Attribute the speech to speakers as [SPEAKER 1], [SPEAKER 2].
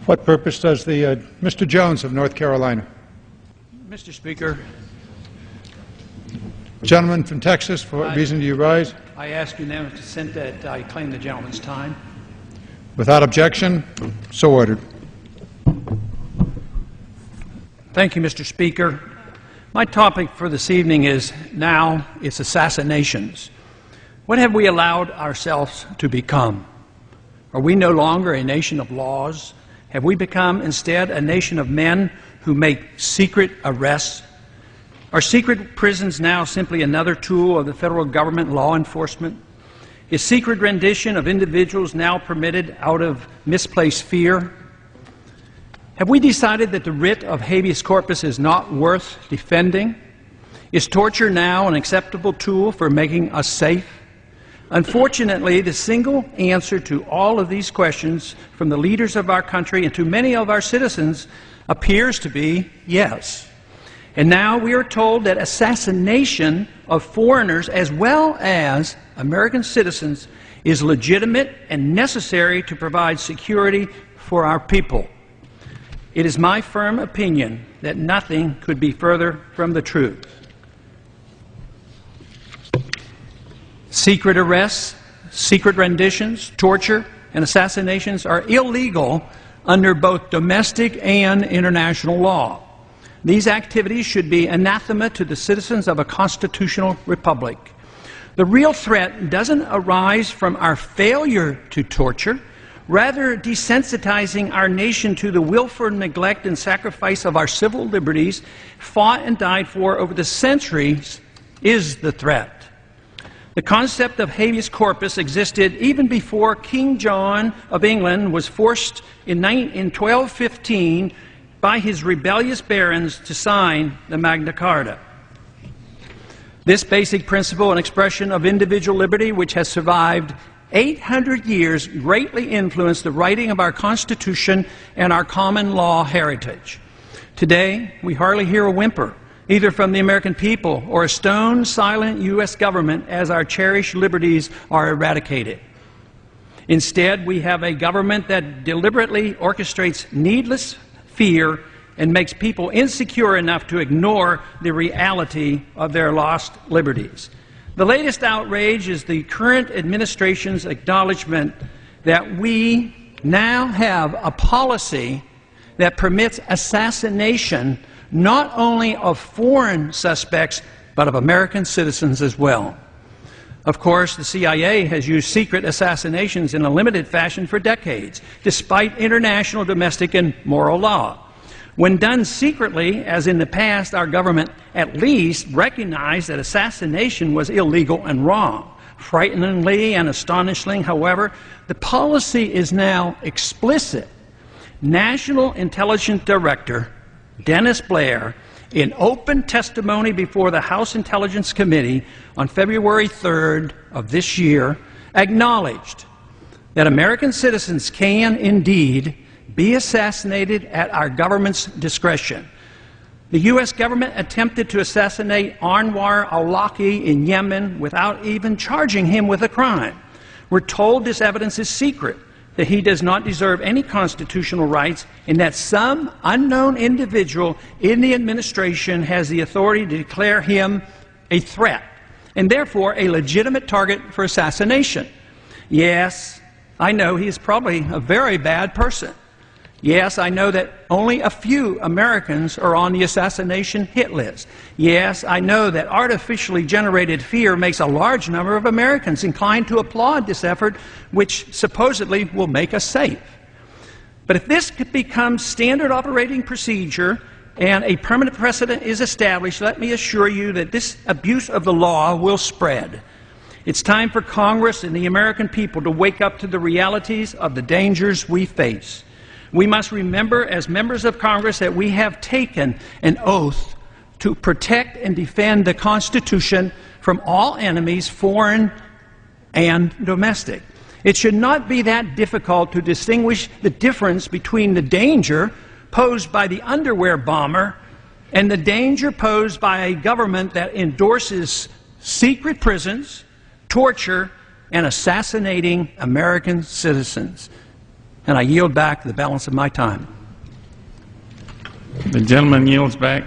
[SPEAKER 1] What purpose does the Mr. Jones of North Carolina?
[SPEAKER 2] Mr. Speaker.
[SPEAKER 1] Gentleman from Texas, for what reason do you rise?
[SPEAKER 2] I ask unanimous consent that I claim the gentleman's time.
[SPEAKER 1] Without objection, so ordered.
[SPEAKER 2] Thank you, Mr. Speaker. My topic for this evening is assassinations. What have we allowed ourselves to become? Are we no longer a nation of laws? Have we become instead a nation of men who make secret arrests? Are secret prisons now simply another tool of the federal government law enforcement? Is secret rendition of individuals now permitted out of misplaced fear? Have we decided that the writ of habeas corpus is not worth defending? Is torture now an acceptable tool for making us safe? Unfortunately, the single answer to all of these questions from the leaders of our country and to many of our citizens appears to be yes. And now we are told that assassination of foreigners as well as American citizens is legitimate and necessary to provide security for our people. It is my firm opinion that nothing could be further from the truth. Secret arrests, secret renditions, torture, and assassinations are illegal under both domestic and international law. These activities should be anathema to the citizens of a constitutional republic. The real threat doesn't arise from our failure to torture, rather desensitizing our nation to the willful neglect and sacrifice of our civil liberties fought and died for over the centuries is the threat. The concept of habeas corpus existed even before King John of England was forced in 1215 by his rebellious barons to sign the Magna Carta. This basic principle and expression of individual liberty, which has survived 800 years, greatly influenced the writing of our Constitution and our common law heritage. Today, we hardly hear a whimper, either from the American people or a stone-silent U.S. government as our cherished liberties are eradicated. Instead, we have a government that deliberately orchestrates needless fear and makes people insecure enough to ignore the reality of their lost liberties. The latest outrage is the current administration's acknowledgement that we now have a policy that permits assassination not only of foreign suspects, but of American citizens as well. Of course, the CIA has used secret assassinations in a limited fashion for decades, despite international, domestic, and moral law. When done secretly, as in the past, our government at least recognized that assassination was illegal and wrong. Frighteningly and astonishingly, however, the policy is now explicit. National Intelligence Director Dennis Blair, in open testimony before the House Intelligence Committee on February 3rd of this year, acknowledged that American citizens can indeed be assassinated at our government's discretion. The U.S. government attempted to assassinate Anwar al-Awlaki in Yemen without even charging him with a crime. We're told this evidence is secret, that he does not deserve any constitutional rights, and that some unknown individual in the administration has the authority to declare him a threat, and therefore a legitimate target for assassination. Yes, I know he is probably a very bad person. Yes, I know that only a few Americans are on the assassination hit list. Yes, I know that artificially generated fear makes a large number of Americans inclined to applaud this effort, which supposedly will make us safe. But if this becomes standard operating procedure and a permanent precedent is established, let me assure you that this abuse of the law will spread. It's time for Congress and the American people to wake up to the realities of the dangers we face. We must remember as members of Congress that we have taken an oath to protect and defend the Constitution from all enemies, foreign and domestic. It should not be that difficult to distinguish the difference between the danger posed by the underwear bomber and the danger posed by a government that endorses secret prisons, torture, and assassinating American citizens. And I yield back the balance of my time.
[SPEAKER 3] The gentleman yields back.